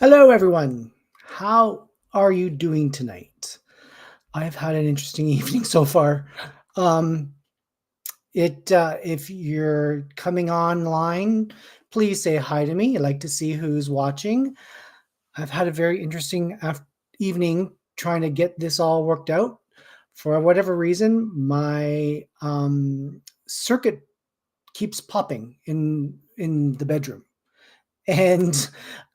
Hello, everyone. How are you doing tonight? I've had an interesting evening so far. Um, if you're coming online, please say hi to me. I'd like to see who's watching. I've had a very interesting evening trying to get this all worked out. For whatever reason, my circuit keeps popping in the bedroom, and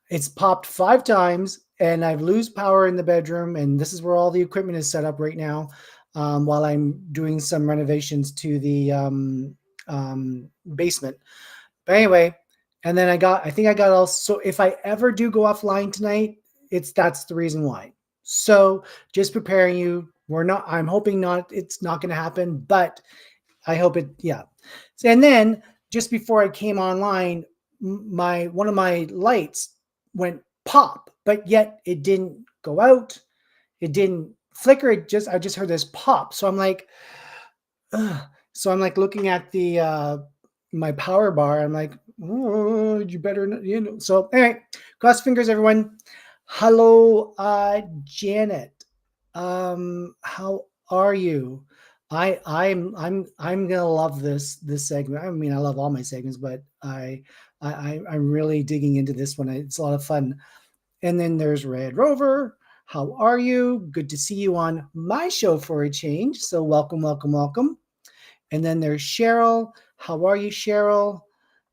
it's popped 5 times, and I've lose power in the bedroom, and this is where all the equipment is set up right now, while I'm doing some renovations to the basement. But anyway, and then I think I got all. So if I ever do go offline tonight, that's the reason why. So just preparing you. We're not. I'm hoping not. It's not going to happen, but I hope it. Yeah. And then just before I came online, my one of my lights went pop, but yet it didn't go out. It didn't flicker. I just heard this pop. So I'm like, ugh. So I'm like looking at the my power bar. I'm like, oh, you better not. So anyway, cross fingers, everyone. Hello, Janet. How are you? I'm gonna love this segment. I mean, I love all my segments, but I'm really digging into this one. It's a lot of fun. And then there's Red Rover. How are you? Good to see you on my show for a change. So welcome, welcome, welcome. And then there's Cheryl. How are you, Cheryl?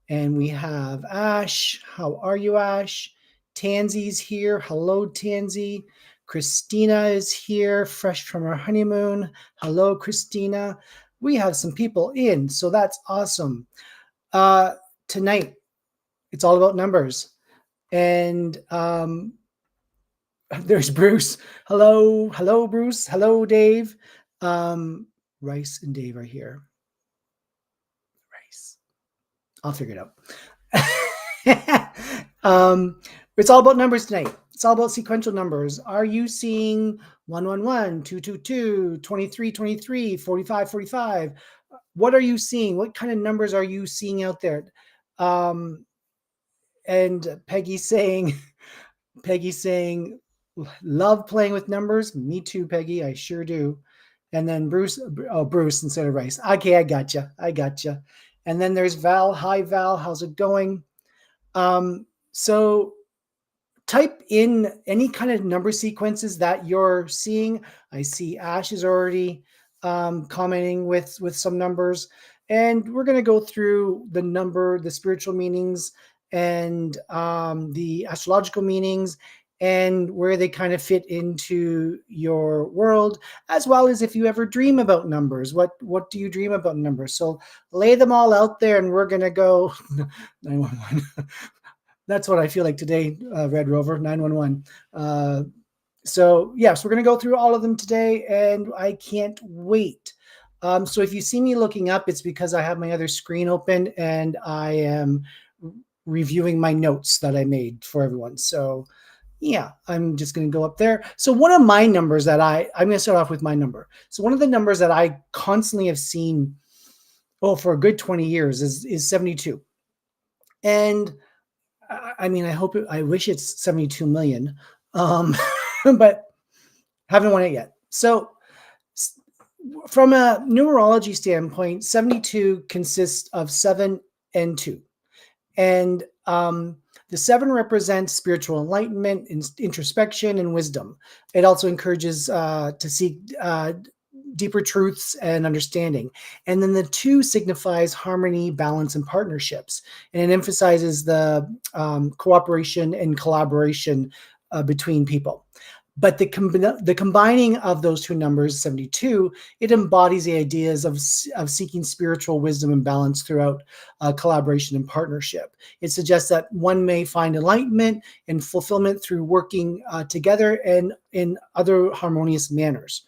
And we have Ash. How are you, Ash? Tansy's here. Hello, Tansy. Christina is here, fresh from her honeymoon. Hello, Christina. We have some people in, so that's awesome. Tonight, it's all about numbers. And there's Bruce. Hello, hello, Bruce. Hello, Dave. Rice and Dave are here. Rice. I'll figure it out. It's all about numbers tonight. It's all about sequential numbers. Are you seeing 111, 222, 23, 23, 45, 45? What are you seeing? What kind of numbers are you seeing out there? And Peggy's saying, love playing with numbers. Me too, Peggy. I sure do. And then Bruce instead of Rice. Okay, I gotcha. And then there's Val. Hi, Val. How's it going? So type in any kind of number sequences that you're seeing. I see Ash is already commenting with some numbers, and we're going to go through the spiritual meanings, and the astrological meanings, and where they kind of fit into your world, as well as if you ever dream about numbers. What do you dream about numbers? So lay them all out there, and we're going to go 911. That's what I feel like today, Red Rover 911. So yes, we're going to go through all of them today, and I can't wait. So if you see me looking up, it's because I have my other screen open and I am reviewing my notes that I made for everyone. So yeah, I'm just going to go up there. So one of my numbers that I'm going to start off with my number. So one of the numbers that I constantly have seen, for a good 20 years is 72. And I mean, I wish it's 72 million, but haven't won it yet. So from a numerology standpoint, 72 consists of 7 and 2. And the 7 represents spiritual enlightenment, introspection, and wisdom. It also encourages to seek deeper truths and understanding. And then the 2 signifies harmony, balance, and partnerships. And it emphasizes the cooperation and collaboration between people. But the combining of those 2 numbers, 72, it embodies the ideas of seeking spiritual wisdom and balance throughout collaboration and partnership. It suggests that one may find enlightenment and fulfillment through working together and in other harmonious manners.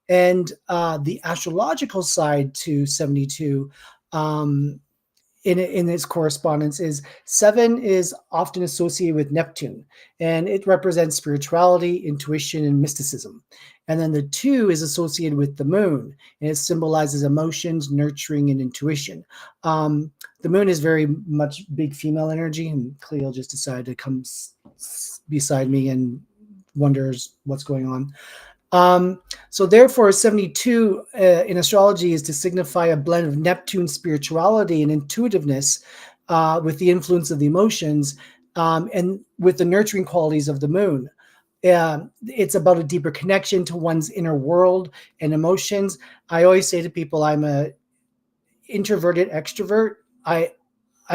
And the astrological side to 72 in its correspondence is 7 is often associated with Neptune, and it represents spirituality, intuition, and mysticism. And then the 2 is associated with the moon, and it symbolizes emotions, nurturing, and intuition. The moon is very much big female energy, and Cleo just decided to come beside me and wonders what's going on. So therefore, 72 in astrology is to signify a blend of Neptune spirituality and intuitiveness with the influence of the emotions and with the nurturing qualities of the moon. It's about a deeper connection to one's inner world and emotions. I always say to people, I'm a introverted extrovert. I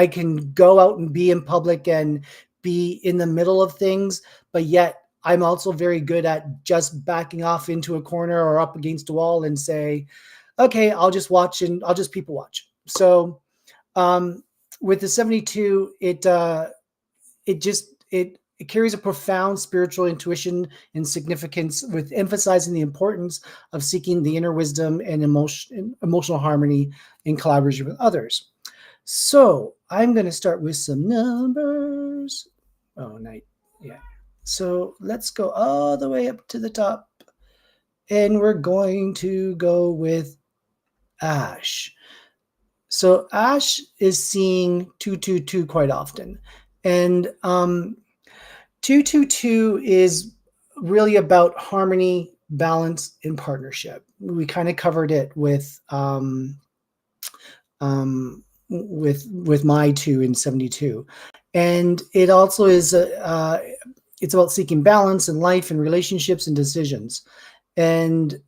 can go out and be in public and be in the middle of things, but yet I'm also very good at just backing off into a corner or up against a wall and say, okay, I'll just watch and I'll just people watch. So um, with the 72, it carries a profound spiritual intuition and significance, with emphasizing the importance of seeking the inner wisdom and emotional harmony in collaboration with others. So I'm going to start with some numbers. Oh, night. Yeah. So let's go all the way up to the top. And we're going to go with Ash. So Ash is seeing 222 quite often. And 222 is really about harmony, balance, and partnership. We kind of covered it with my 2 in 72, and it also is it's about seeking balance in life and relationships and decisions. And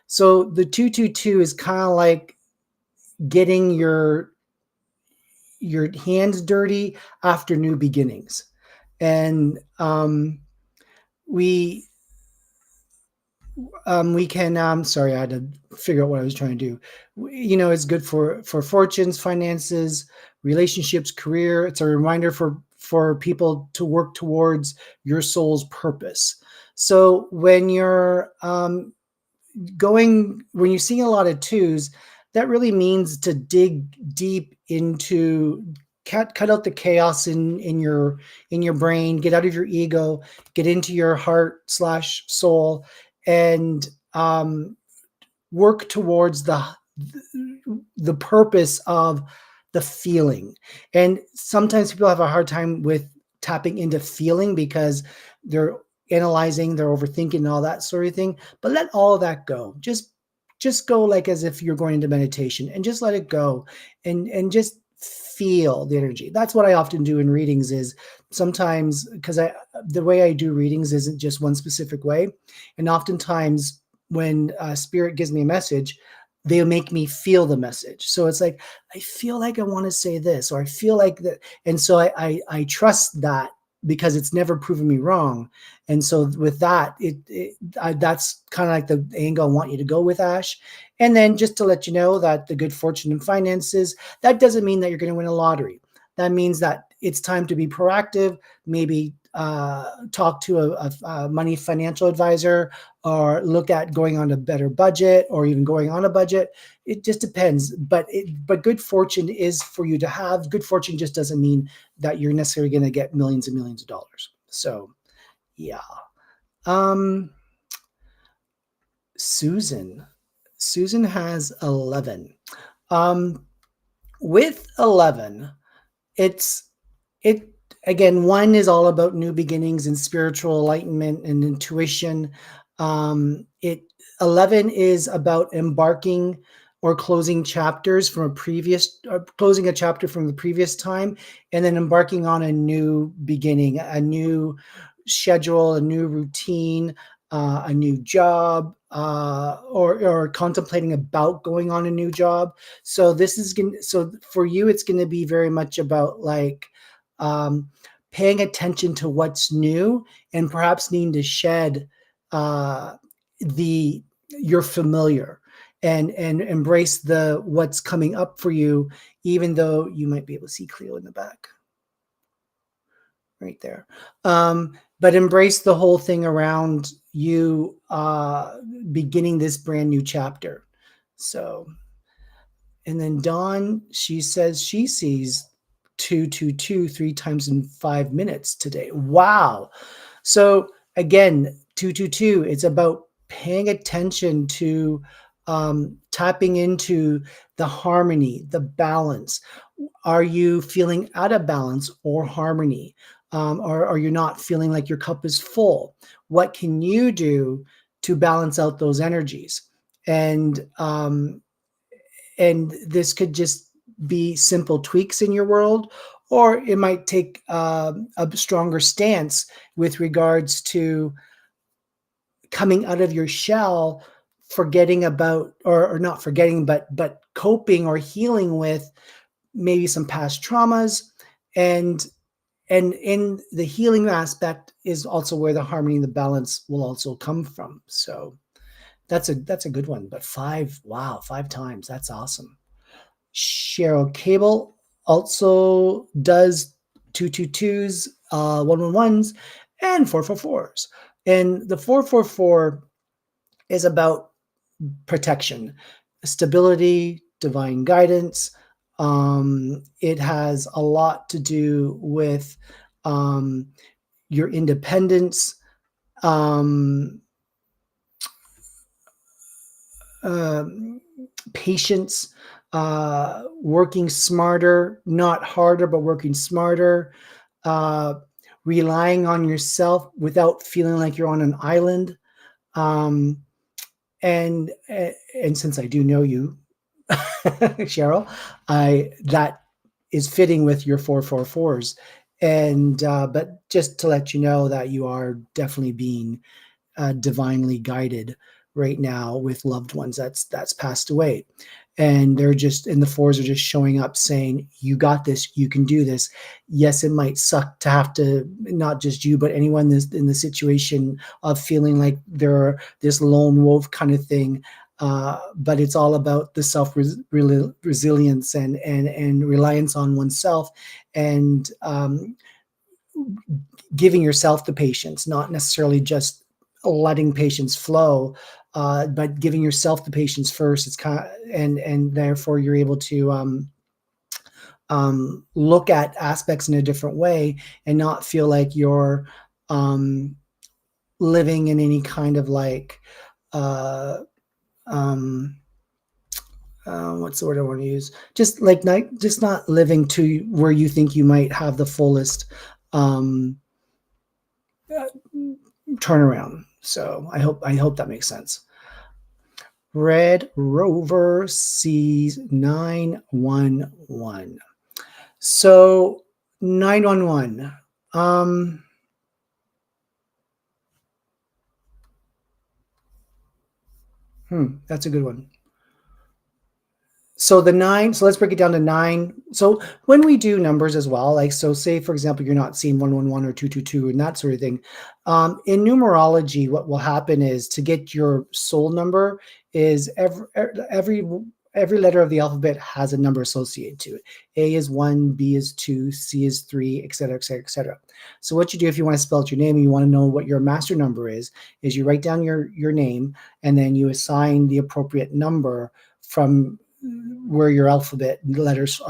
so the 222 is kind of like getting your hands dirty after new beginnings. And we can sorry, I had to figure out what I was trying to do. It's good for fortunes, finances, relationships, career. It's a reminder for people to work towards your soul's purpose. So when you're when you're seeing a lot of 2s, that really means to dig deep into cut out the chaos in your brain, get out of your ego, get into your heart / soul, and work towards the purpose of the feeling. And sometimes people have a hard time with tapping into feeling because they're analyzing, they're overthinking, and all that sort of thing. But let all of that go. Just go like as if you're going into meditation, and just let it go, and just feel the energy. That's what I often do in readings. Is sometimes, because the way I do readings isn't just one specific way, and oftentimes when spirit gives me a message, they'll make me feel the message. So it's like, I feel like I want to say this, or I feel like that. And so I trust that, because it's never proven me wrong. And so with that, that's kind of like the angle I want you to go with, Ash. And then just to let you know that the good fortune and finances, that doesn't mean that you're going to win a lottery. That means that it's time to be proactive, maybe talk to a money financial advisor, or look at going on a better budget, or even going on a budget. It just depends. But good fortune is for you to have. Good fortune just doesn't mean that you're necessarily going to get millions and millions of dollars. So yeah. Susan has 11. With 11, it again, 1 is all about new beginnings and spiritual enlightenment and intuition. 11 is about embarking or closing chapters from closing a chapter from the previous time, and then embarking on a new beginning, a new schedule, a new routine, a new job, or contemplating about going on a new job. So so for you, it's going to be very much about like paying attention to what's new, and perhaps needing to shed your familiar, and embrace what's coming up for you, even though you might be able to see Cleo in the back right there. But embrace the whole thing around you beginning this brand new chapter. So And then Dawn, she says she sees 222 three times in 5 minutes today. Wow. So again, 222, it's about paying attention to tapping into the harmony, the balance. Are you feeling out of balance or harmony? Or are you not feeling like your cup is full? What can you do to balance out those energies? And and this could just be simple tweaks in your world, or it might take a stronger stance with regards to coming out of your shell, forgetting about, or not forgetting, but coping or healing with maybe some past traumas. And and in the healing aspect is also where the harmony and the balance will also come from. So that's a good one. But five, wow, 5 times, that's awesome. Cheryl Cable also does 222s, 111s, and 444s. And the 444 is about protection, stability, divine guidance. It has a lot to do with um, your independence, um, um, patience, working smarter, not harder, but working smarter, uh, relying on yourself without feeling like you're on an island. Um, and since I do know you, Cheryl, I that is fitting with your 444s. And but just to let you know that you are definitely being divinely guided right now with loved ones that's passed away, and they're just, and the fours are just showing up saying, you got this, you can do this. Yes, it might suck to have to, not just you but anyone in the situation of feeling like they're this lone wolf kind of thing, but it's all about the resilience and reliance on oneself, and giving yourself the patience, not necessarily just letting patience flow, but giving yourself the patience first. It's kind of, and therefore you're able to look at aspects in a different way and not feel like you're um, living in any kind of like uh, um, what's the word I want to use? Just like not living to where you think you might have the fullest um, turnaround. So I hope that makes sense. Red Rover sees 911. So 911. That's a good one. So the nine, so let's break it down to nine. So when we do numbers as well, like, so say for example, you're not seeing 111 or 222 and that sort of thing. In numerology, what will happen is, to get your soul number, is every letter of the alphabet has a number associated to it. A is 1, B is 2, C is 3, etc., etc., etc. So what you do if you want to spell out your name and you want to know what your master number is you write down your name, and then you assign the appropriate number from where your alphabet letters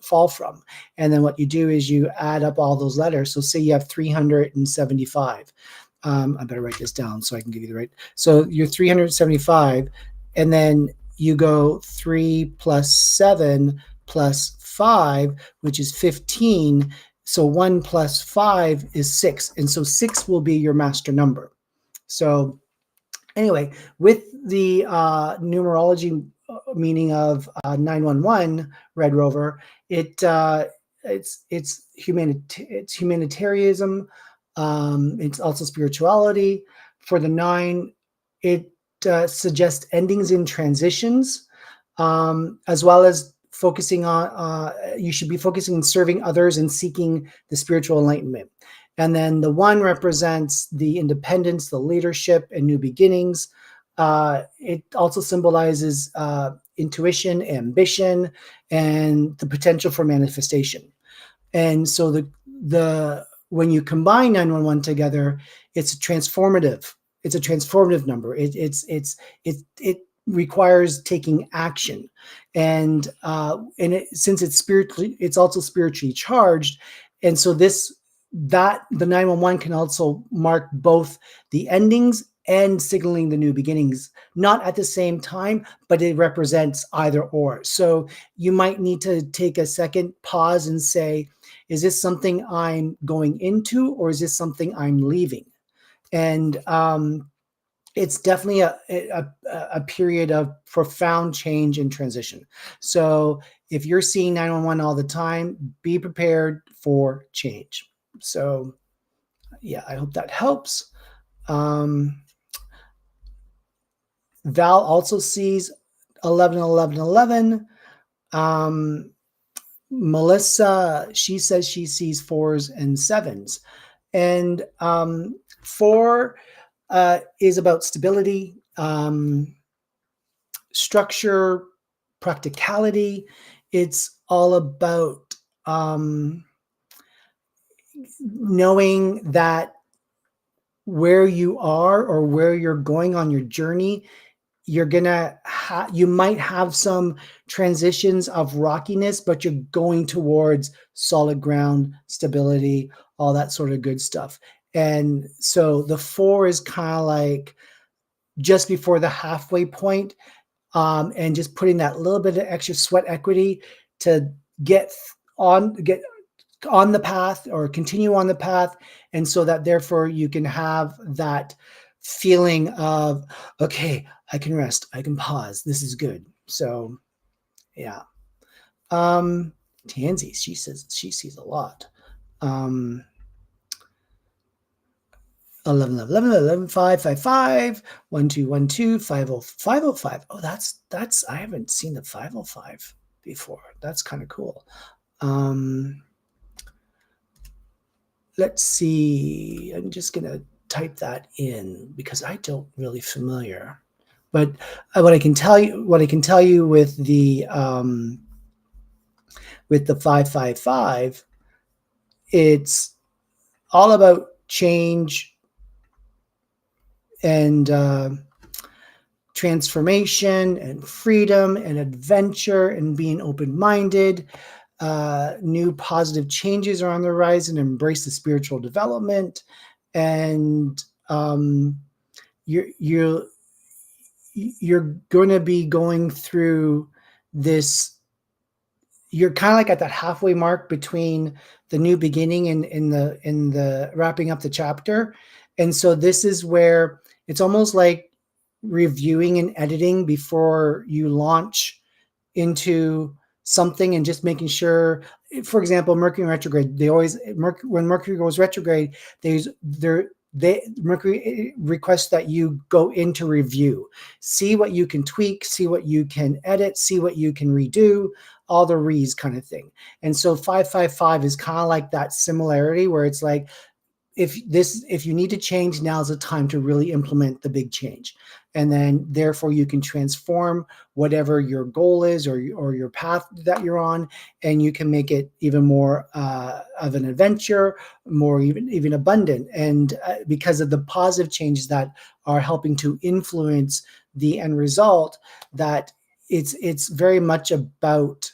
fall from. And then what you do is you add up all those letters. So say you have 375. I better write this down so I can give you the right. So you're 375, and then you go 3 plus 7 plus 5, which is 15. So 1 plus 5 is 6. And so 6 will be your master number. So anyway, with the numerology meaning of 911, Red Rover, it's humanitarianism. It's also spirituality. For the 9, it suggests endings in transitions, as well as focusing on, you should be focusing on serving others and seeking the spiritual enlightenment. And then the 1 represents the independence, the leadership, and new beginnings. It also symbolizes intuition, ambition, and the potential for manifestation. And so the when you combine 911 together, it's a transformative. It's a transformative number. It requires taking action, and since it's also spiritually charged, and so the 911 can also mark both the endings and signaling the new beginnings, not at the same time, but it represents either or. So you might need to take a second, pause, and say, is this something I'm going into, or is this something I'm leaving? And it's definitely a period of profound change and transition. So if you're seeing 911 all the time, be prepared for change. So yeah, I hope that helps. Val also sees 11, 11, 11. Melissa, she says she sees 4s and 7s. And 4 is about stability, structure, practicality. It's all about knowing that where you are or where you're going on your journey, you might have some transitions of rockiness, but you're going towards solid ground, stability, all that sort of good stuff. And so the 4 is kind of like just before the halfway point, and just putting that little bit of extra sweat equity to get on the path or continue on the path. And so that therefore you can have that feeling of, okay, I can rest, I can pause, this is good. So yeah. Tansy, she says she sees a lot. 11, 11, 11, 5, 5, 5, 1, 2, 1, 2, 5, 0, 5, 0, 5. Oh, that's, I haven't seen the 505 before. That's kind of cool. Let's see. I'm just going to type that in because I don't really familiar. But what I can tell you with the 555, it's all about change and transformation and freedom and adventure and being open-minded. New positive changes are on the horizon. Embrace the spiritual development, and you're going to be going through this. You're kind of like at that halfway mark between the new beginning and in the wrapping up the chapter. And so this is where it's almost like reviewing and editing before you launch into something, and just making sure, for example, Mercury in retrograde, when Mercury goes retrograde, Mercury requests that you go into review, see what you can tweak, see what you can edit, see what you can redo, all the re's kind of thing. And so 555 is kind of like that similarity where it's like, if you need to change, now's the time to really implement the big change. And then therefore you can transform whatever your goal is or your path that you're on, and you can make it even more of an adventure, more even abundant. And because of the positive changes that are helping to influence the end result, that it's very much about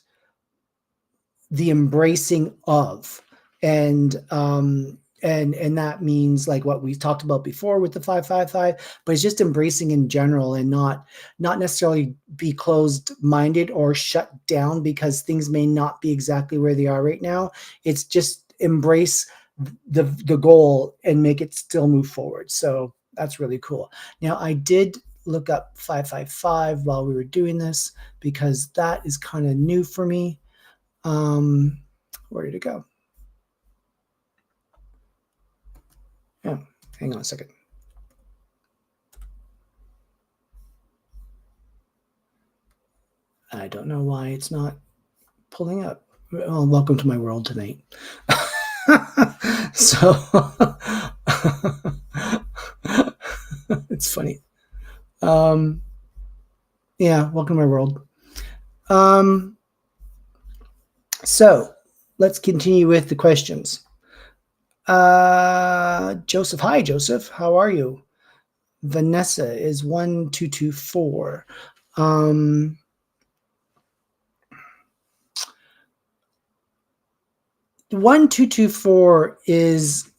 the embracing of, and that means like what we talked about before with the 555, but it's just embracing in general, and not necessarily be closed-minded or shut down because things may not be exactly where they are right now. It's just embrace the goal and make it still move forward. So that's really cool. Now I did look up 555 while we were doing this because that is kind of new for me. Where did it go? Yeah, hang on a second. I don't know why it's not pulling up. Well, welcome to my world tonight. So it's funny. Yeah, welcome to my world. So let's continue with the questions. Joseph, hi Joseph, how are you? Vanessa is 1224. Um, 1224 is,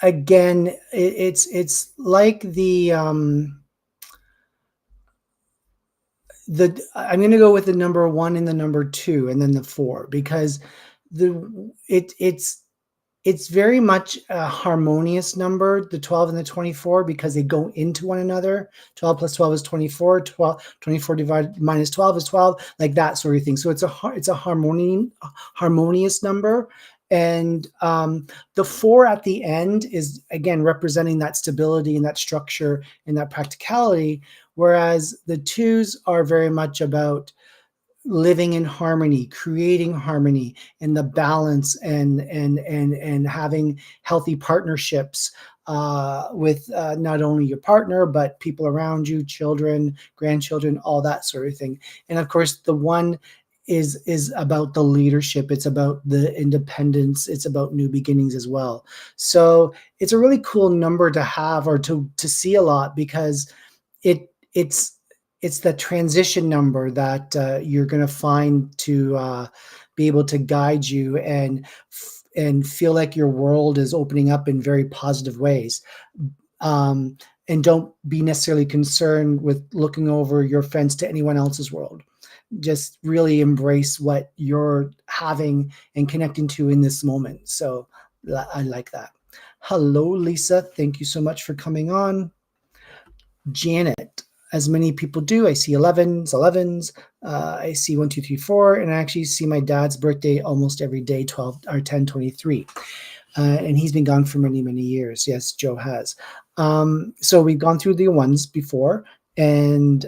again, it's like the I'm going to go with the number 1 and the number 2 and then the 4, because it's very much a harmonious number, the 12 and the 24, because they go into one another. 12 plus 12 is 24. 24 divided minus 12 is 12, like that sort of thing. So it's a harmonious number. And the 4 at the end is, again, representing that stability and that structure and that practicality, whereas the 2s are very much about living in harmony, creating harmony, and the balance, and having healthy partnerships with not only your partner but people around you, children, grandchildren, all that sort of thing. And of course, the 1 is about the leadership. It's about the independence. It's about new beginnings as well. So it's a really cool number to have, or to see a lot, because it's the transition number that you're going to find to be able to guide you and feel like your world is opening up in very positive ways. And don't be necessarily concerned with looking over your fence to anyone else's world. Just really embrace what you're having and connecting to in this moment. So I like that. Hello, Lisa. Thank you so much for coming on. Janet, as many people do, I see 11s. I see 1, 2, 3, 4, and I actually see my dad's birthday almost every day, 12 or 1023. And he's been gone for many, many years. Yes, Joe has. So we've gone through the 1s before, and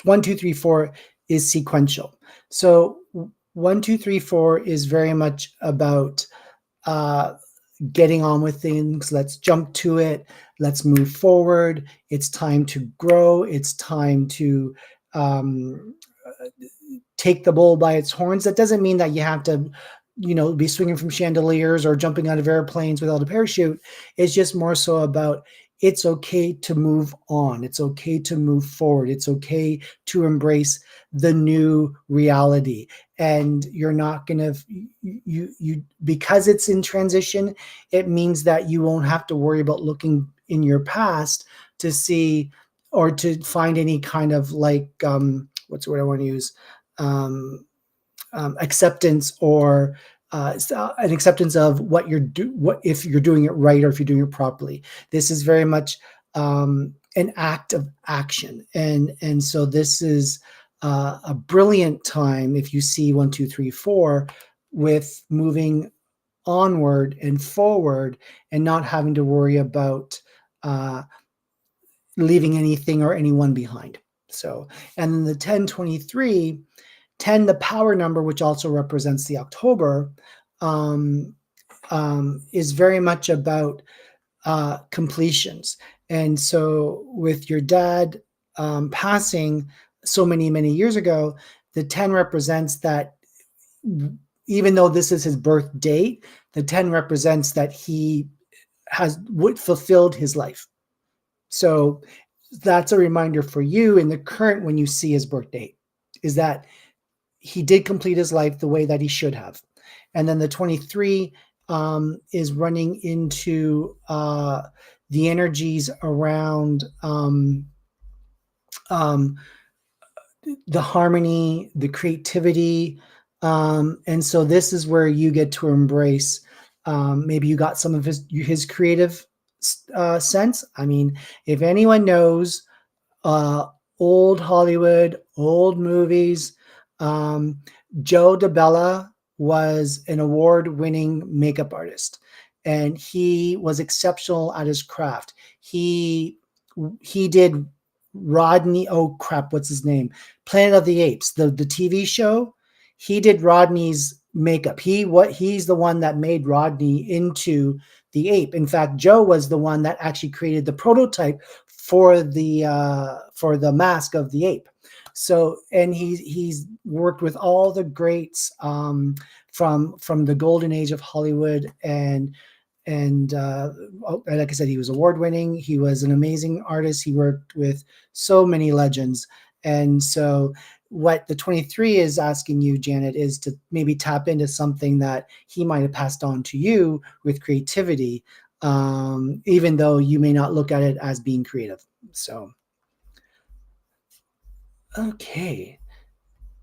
1, 2, 3, 4 is sequential. So 1, 2, 3, 4 is very much about getting on with things. Let's jump to it. Let's move forward. It's time to grow. It's time to take the bull by its horns. That doesn't mean that you have to, be swinging from chandeliers or jumping out of airplanes without a parachute. It's just more so about, it's okay to move on. It's okay to move forward. It's okay to embrace the new reality. And you're not going to, because it's in transition, it means that you won't have to worry about looking in your past to see, or to find any kind of what's the word I want to use? Acceptance, or an acceptance of what if you're doing it right, or if you're doing it properly. This is very much an act of action, and so this is a brilliant time if you see 1, 2, 3, 4 with moving onward and forward, and not having to worry about leaving anything or anyone behind. So, and then the 1023, 10, the power number, which also represents the October, is very much about completions. And so with your dad passing so many, many years ago, the 10 represents that, even though this is his birth date, the 10 represents that he has fulfilled his life. So that's a reminder for you in the current, when you see his birth date, is that he did complete his life the way that he should have. And then the 23 is running into the energies around the harmony, the creativity. And so this is where you get to embrace, maybe you got some of his creative sense. I mean, if anyone knows old Hollywood, old movies, Joe DeBella was an award-winning makeup artist, and he was exceptional at his craft. He did Rodney, oh crap, what's his name? Planet of the Apes, the TV show. He did Rodney's makeup. He's the one that made Rodney into the ape. In fact, Joe was the one that actually created the prototype for the mask of the ape. So, and he's worked with all the greats from the golden age of Hollywood, and and like I said, he was award winning. He was an amazing artist. He worked with so many legends. And so, what the 23 is asking you, Janet, is to maybe tap into something that he might have passed on to you with creativity, even though you may not look at it as being creative. So, okay.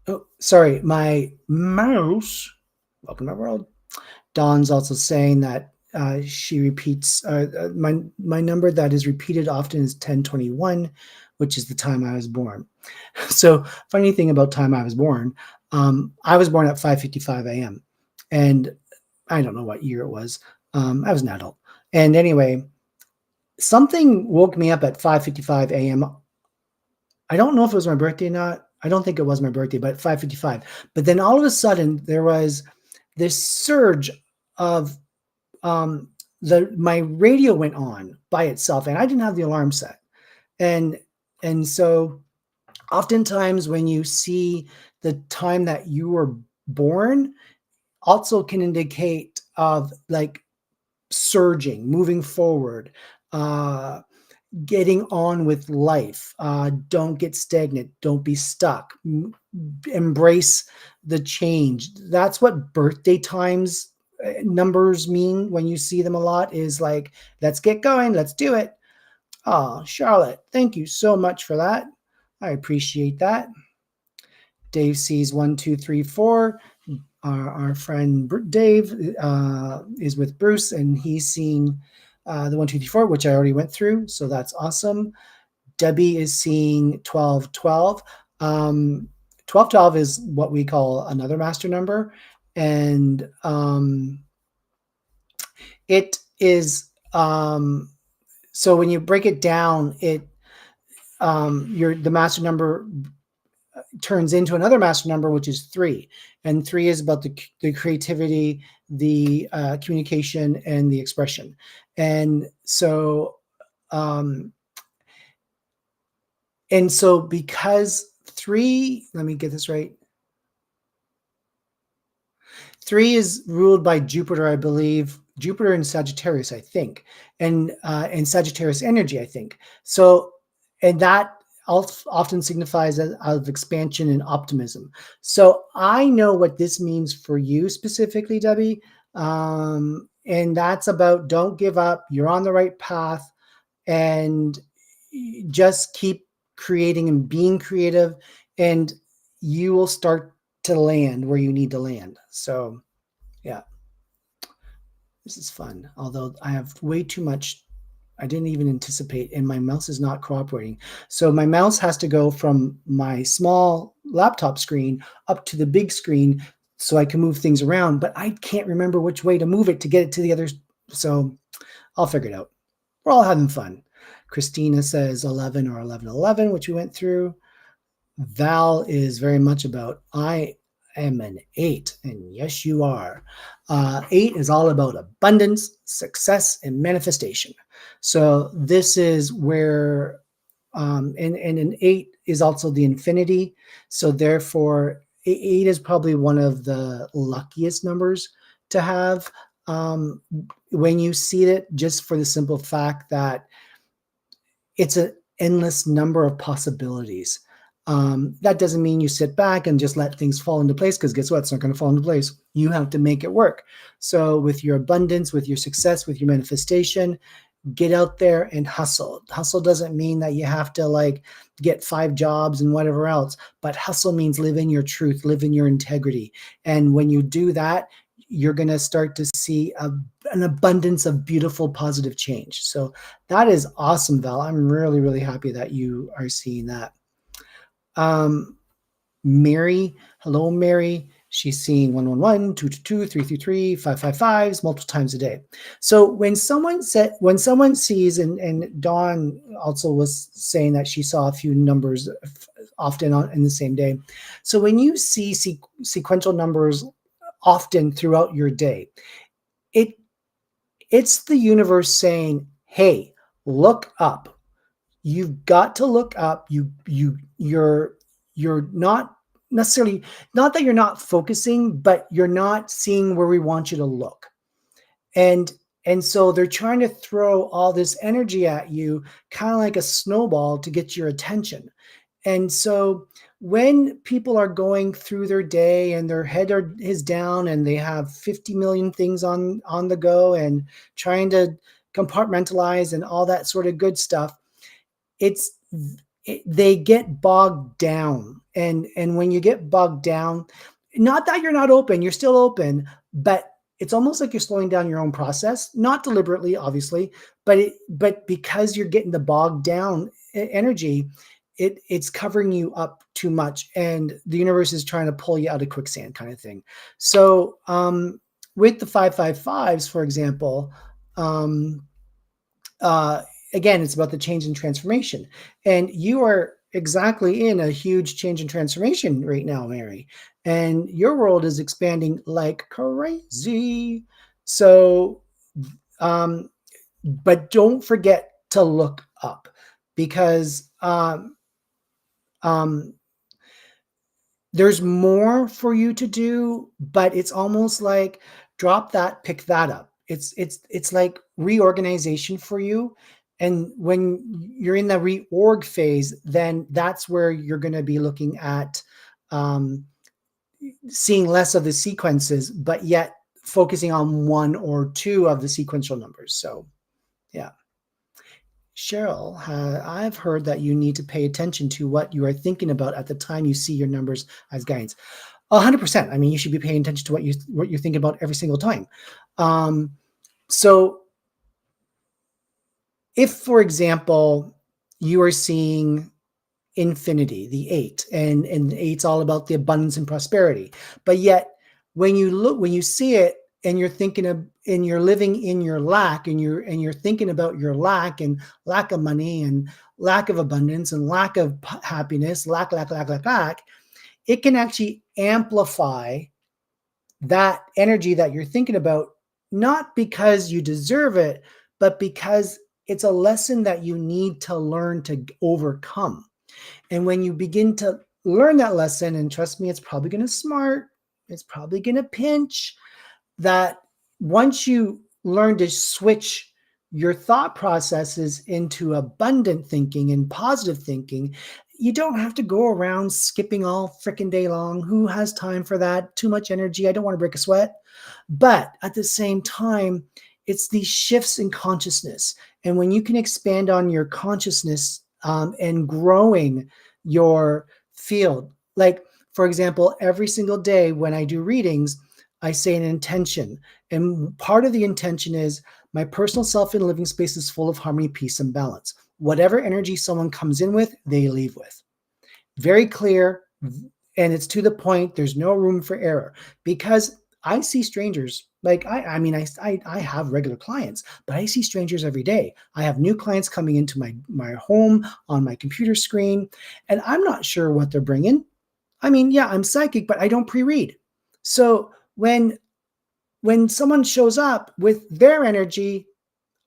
Oh, sorry, my mouse. Welcome to my world. Dawn's also saying that she repeats my number that is repeated often is 1021, which is the time I was born. So funny thing about time I was born, I was born at 5:55 a.m. and I don't know what year it was. I was an adult, and anyway, something woke me up at 5:55 a.m. I don't know if it was my birthday or not. I don't think it was my birthday, but 5:55. But then all of a sudden there was this surge of my radio went on by itself, and I didn't have the alarm set. And so oftentimes when you see the time that you were born, also can indicate of like surging, moving forward, uh, getting on with life. Don't get stagnant. Don't be stuck. Embrace the change. That's what birthday times numbers mean when you see them a lot, is like, let's get going. Let's do it. Oh, Charlotte, thank you so much for that. I appreciate that. Dave sees 1, 2, 3, 4. Our friend Dave is with Bruce, and he's seen the 1, 2, 3, 4, which I already went through. So that's awesome. Debbie is seeing 12, 12. 12, 12 is what we call another master number. And it is, so when you break it down, the master number turns into another master number, which is 3. And 3 is about the creativity, the communication, and the expression. And so, because 3, let me get this right. 3 is ruled by Jupiter, I believe. Jupiter and Sagittarius, I think, and Sagittarius energy, I think. So, and that often signifies of expansion and optimism. So I know what this means for you specifically, Debbie, and that's about don't give up. You're on the right path, and just keep creating and being creative, and you will start to land where you need to land. So yeah, this is fun. Although I have way too much, I didn't even anticipate, and my mouse is not cooperating. So my mouse has to go from my small laptop screen up to the big screen so I can move things around, but I can't remember which way to move it to get it to the other. So I'll figure it out. We're all having fun. Christina says 11 or 1111, which we went through. Val is very much about, I am an 8, and yes, you are. 8 is all about abundance, success, and manifestation. So this is where, and an 8 is also the infinity. So therefore, 8 is probably one of the luckiest numbers to have when you see it, just for the simple fact that it's an endless number of possibilities. That doesn't mean you sit back and just let things fall into place, because guess what? It's not going to fall into place. You have to make it work. So with your abundance, with your success, with your manifestation, get out there and hustle. Hustle doesn't mean that you have to like get 5 jobs and whatever else, but hustle means live in your truth, live in your integrity. And when you do that, you're going to start to see an abundance of beautiful, positive change. So that is awesome, Val. I'm really, really happy that you are seeing that. Mary, hello, Mary. She's seeing 111, 222, 333, 555s multiple times a day. So when someone sees, and Dawn also was saying that she saw a few numbers often in the same day. So when you see sequential numbers often throughout your day, it's the universe saying, hey, look up. You've got to look up. You're not necessarily, not that you're not focusing, but you're not seeing where we want you to look. And And so they're trying to throw all this energy at you, kind of like a snowball to get your attention. And so when people are going through their day and their is down and they have 50 million things on the go and trying to compartmentalize and all that sort of good stuff, it's they get bogged down. And when you get bogged down, not that you're not open, you're still open, but it's almost like you're slowing down your own process, not deliberately, obviously, but because you're getting the bogged down energy, it's covering you up too much, and the universe is trying to pull you out of quicksand, kind of thing. So with the 555s, for example, um, uh, again, it's about the change and transformation. And you are exactly in a huge change and transformation right now, Mary. And your world is expanding like crazy. So, um, but don't forget to look up, because um, there's more for you to do, but it's almost like drop that, pick that up. It's like reorganization for you. And when you're in the reorg phase, then that's where you're going to be looking at um, seeing less of the sequences, but yet focusing on one or two of the sequential numbers. So, yeah. Cheryl, I've heard that you need to pay attention to what you are thinking about at the time you see your numbers as guides. 100%. I mean, you should be paying attention to what you're thinking about every single time. So if, for example, you are seeing infinity, the eight, and eight's all about the abundance and prosperity, but yet when you see it and you're thinking of, and you're living in your lack, and you're thinking about your lack and lack of money and lack of abundance and lack of happiness, lack, it can actually amplify that energy that you're thinking about, not because you deserve it, but because it's a lesson that you need to learn to overcome. And when you begin to learn that lesson, and trust me, it's probably going to smart, it's probably going to pinch, that once you learn to switch your thought processes into abundant thinking and positive thinking, you don't have to go around skipping all freaking day long. Who has time for that? Too much energy. I don't want to break a sweat. But at the same time, it's these shifts in consciousness. And when you can expand on your consciousness and growing your field, like, for example, every single day when I do readings, I say an intention. And part of the intention is my personal self and living space is full of harmony, peace, and balance. Whatever energy someone comes in with, they leave with. Very clear. And it's to the point. There's no room for error, because I see strangers. Like I mean, I have regular clients, but I see strangers every day. I have new clients coming into my home on my computer screen, and I'm not sure what they're bringing. I mean, yeah, I'm psychic, but I don't pre-read. So when someone shows up with their energy,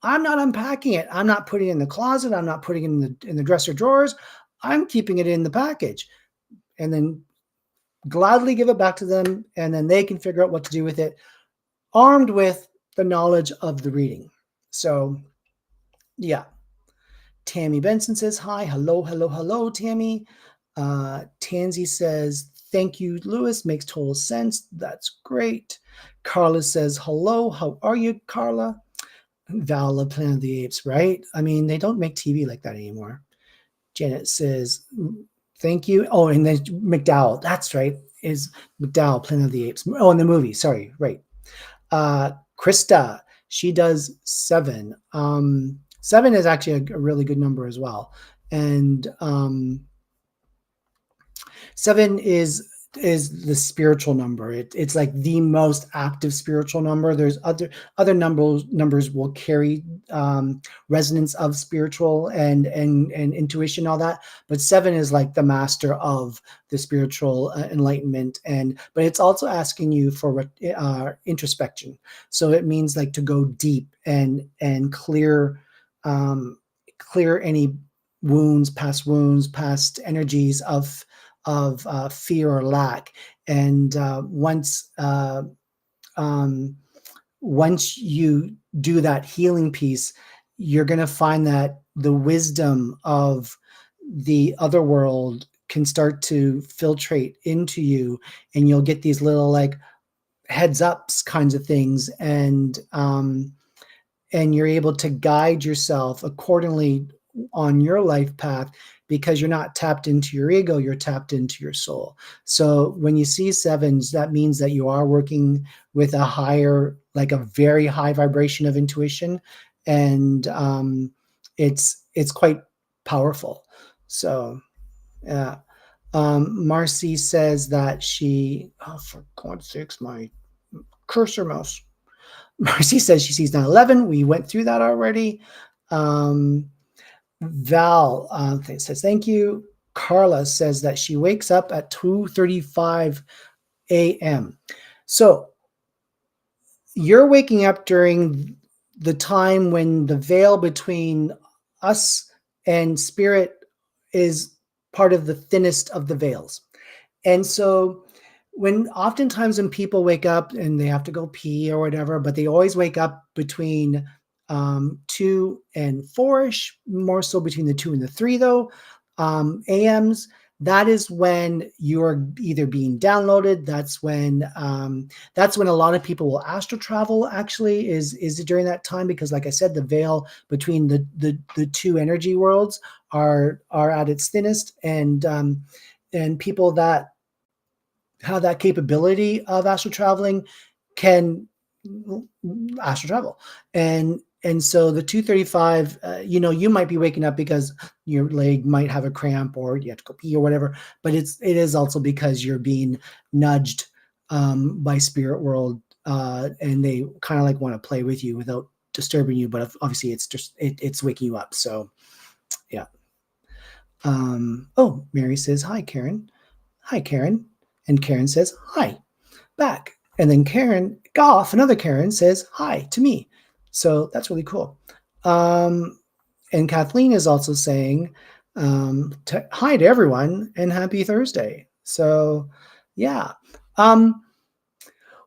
I'm not unpacking it. I'm not putting it in the closet. I'm not putting it in the dresser drawers. I'm keeping it in the package, and then gladly give it back to them, and then they can figure out what to do with it, armed with the knowledge of the reading. So, yeah. Tammy Benson says hi. Hello, Tammy. Tansy says, thank you, Lewis. Makes total sense. That's great. Carla says, hello. How are you, Carla? Val, Planet of the Apes, right? I mean, they don't make TV like that anymore. Janet says, thank you. Oh, and then McDowell. That's right. Is McDowell, Planet of the Apes. Oh, in the movie. Sorry. Right. Krista, she does 7. 7 is actually a really good number as well. And 7 is the spiritual number. It's like the most active spiritual number. There's other numbers will carry resonance of spiritual and intuition, all that, but 7 is like the master of the spiritual enlightenment. But it's also asking you for introspection. So it means like to go deep and clear any wounds, past energies of fear or lack. And once once you do that healing piece, you're going to find that the wisdom of the other world can start to filtrate into you, and you'll get these little like heads ups kinds of things, and you're able to guide yourself accordingly on your life path, because you're not tapped into your ego, you're tapped into your soul. So when you see sevens, that means that you are working with a higher, like a very high vibration of intuition, and it's quite powerful. So yeah. Marcy says that she, oh, for God's sakes, my cursor mouse. Marcy says she sees 9/11. We went through that already. Val says thank you. Carla says that she wakes up at 2:35 a.m. So you're waking up during the time when the veil between us and spirit is part of the thinnest of the veils. And so oftentimes when people wake up and they have to go pee or whatever, but they always wake up between 2 and 4ish, more so between the 2 and the 3 though, AMs. That is when you're either being downloaded. That's when a lot of people will astral travel. Actually, is during that time, because, like I said, the veil between the two energy worlds are at its thinnest, and people that have that capability of astral traveling can astral travel. And so the 2:35, you might be waking up because your leg might have a cramp or you have to go pee or whatever, but it is also because you're being nudged by spirit world, and they kind of like want to play with you without disturbing you, but obviously it's just it's waking you up. So yeah. Oh, Mary says hi, Karen. Hi, Karen. And Karen says hi back. And then Karen Goff, another Karen, says hi to me. So that's really cool. And Kathleen is also saying hi to everyone and happy Thursday. So yeah.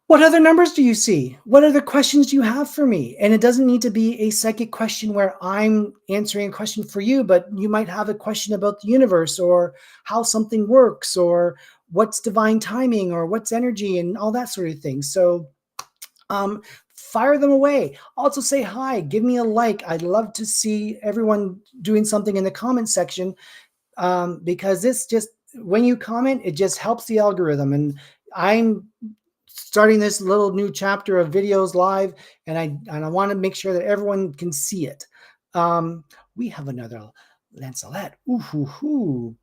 What other numbers do you see? What other questions do you have for me? And it doesn't need to be a psychic question where I'm answering a question for you, but you might have a question about the universe or how something works or what's divine timing or what's energy and all that sort of thing. So fire them away. Also say hi, give me a like. I'd love to see everyone doing something in the comment section, because this just, when you comment, it just helps the algorithm. And I'm starting this little new chapter of videos live, and I want to make sure that everyone can see it. We have another Lancelot. Ooh, hoo, hoo.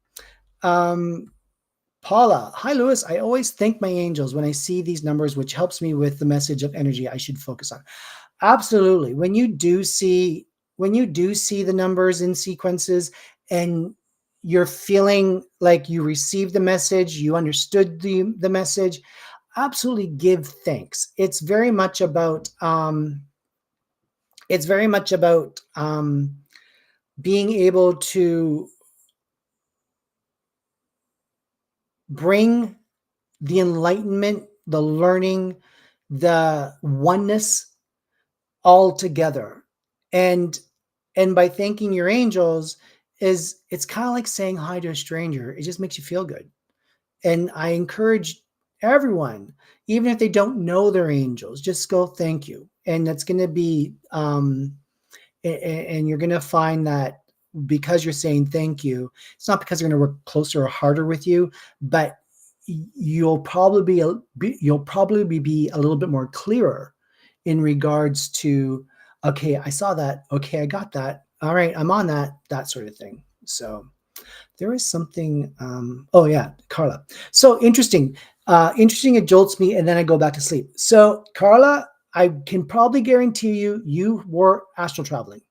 Paula, hi Lewis. I always thank my angels when I see these numbers, which helps me with the message of energy I should focus on. Absolutely. When you do see the numbers in sequences and you're feeling like you received the message, you understood the message, absolutely give thanks. It's very much about being able to bring the enlightenment, the learning, the oneness all together. And by thanking your angels, it's kind of like saying hi to a stranger. It just makes you feel good. And I encourage everyone, even if they don't know their angels, just go thank you. And that's going to be, and you're going to find that because you're saying thank you, it's not because they're going to work closer or harder with you, but you'll probably be a little bit more clearer in regards to, okay, I saw that. Okay, I got that. All right, I'm on that sort of thing. So there is something. Oh yeah, Carla. So interesting. It jolts me, and then I go back to sleep. So Carla, I can probably guarantee you were astral traveling,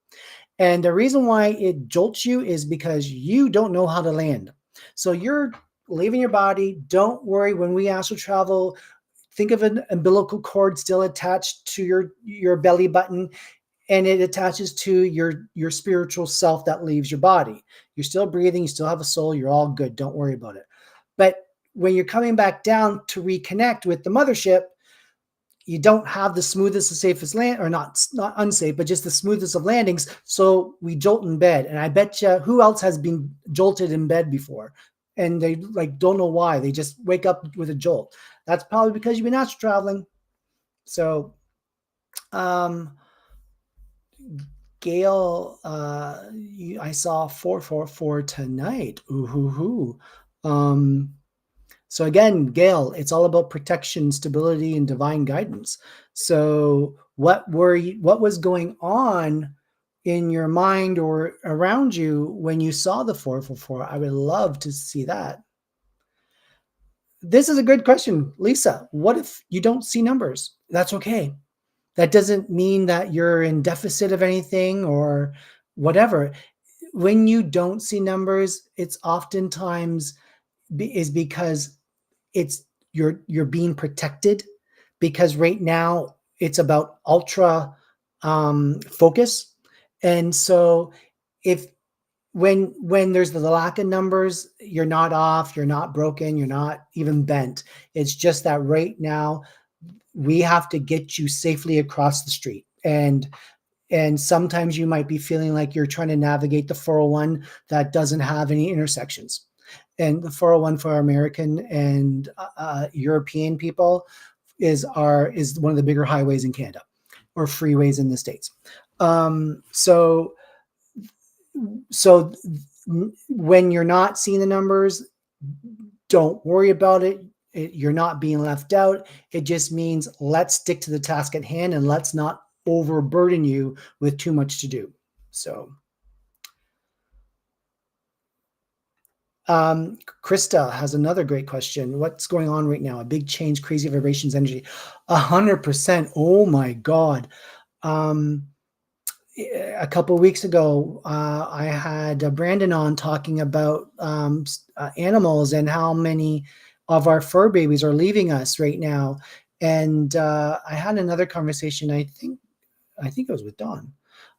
and the reason why it jolts you is because you don't know how to land. So you're leaving your body. Don't worry. When we astral travel, think of an umbilical cord still attached to your belly button, and it attaches to your spiritual self that leaves your body. You're still breathing, you still have a soul, you're all good. Don't worry about it. But when you're coming back down to reconnect with the mothership, you don't have the smoothest and safest land, or not unsafe, but just the smoothest of landings. So we jolt in bed, and I bet you, who else has been jolted in bed before, and they like don't know why, they just wake up with a jolt. That's probably because you've been astral traveling. So um Gail, I saw 444 tonight. Ooh, hoo, hoo. So again, Gail, it's all about protection, stability, and divine guidance. So what was going on in your mind or around you when you saw the 444? I would love to see that. This is a good question, Lisa. What if you don't see numbers? That's okay. That doesn't mean that you're in deficit of anything or whatever. When you don't see numbers, it's oftentimes is because it's you're being protected, because right now it's about ultra focus. And so if when there's the lack of numbers, you're not off, you're not broken, you're not even bent. It's just that right now we have to get you safely across the street. And sometimes you might be feeling like you're trying to navigate the 401 that doesn't have any intersections. And the 401 for American and European people is one of the bigger highways in Canada, or freeways in the States. So when you're not seeing the numbers, don't worry about it. You're not being left out. It just means let's stick to the task at hand, and let's not overburden you with too much to do. So Krista has another great question. What's going on right now? A big change, crazy vibrations, energy. 100%. Oh my God. A couple of weeks ago, I had Brandon on talking about animals and how many of our fur babies are leaving us right now. And I had another conversation, I think it was with Dawn,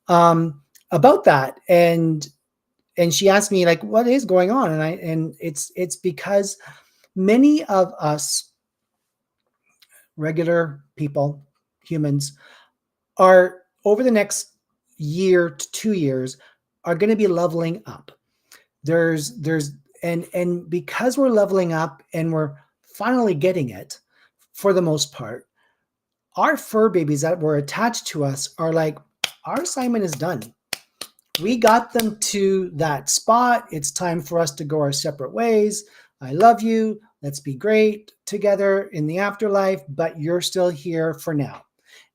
about that. And she asked me, like, what is going on? And it's because many of us regular people, humans, are over the next year to 2 years are going to be leveling up. There's and because we're leveling up and we're finally getting it, for the most part, our fur babies that were attached to us are like, our assignment is done. We got them to that spot. It's time for us to go our separate ways. I love you. Let's be great together in the afterlife, but you're still here for now.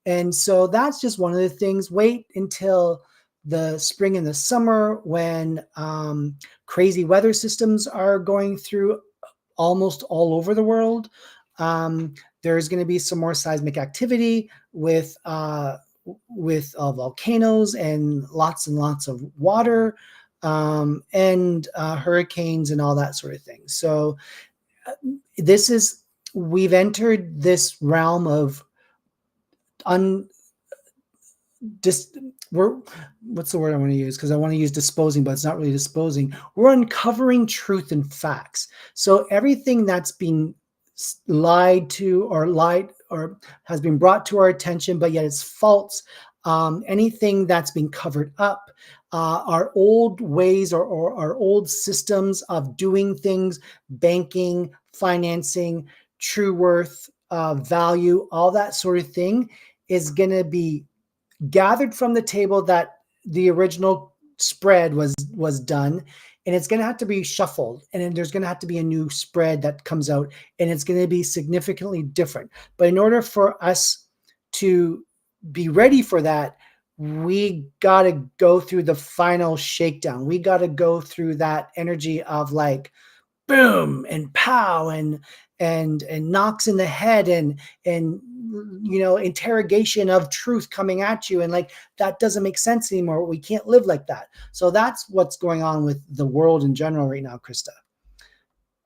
And so that's just one of the things. Wait until the spring and the summer, when crazy weather systems are going through almost all over the world. There's going to be some more seismic activity with volcanoes and lots of water, and hurricanes and all that sort of thing. So we've entered this realm of what's the word I want to use? Because I want to use disposing, but it's not really disposing. We're uncovering truth and facts. So everything that's been lied to or has been brought to our attention, but yet it's false. Anything that's been covered up, our old ways or our old systems of doing things, banking, financing, true worth, value, all that sort of thing is going to be gathered from the table that the original spread was done, and it's going to have to be shuffled, and then there's going to have to be a new spread that comes out, and it's going to be significantly different. But in order for us to be ready for that, we got to go through the final shakedown. We got to go through that energy of like boom and pow and knocks in the head and interrogation of truth coming at you, and like that doesn't make sense anymore. We can't live like that. So that's what's going on with the world in general right now. Krista.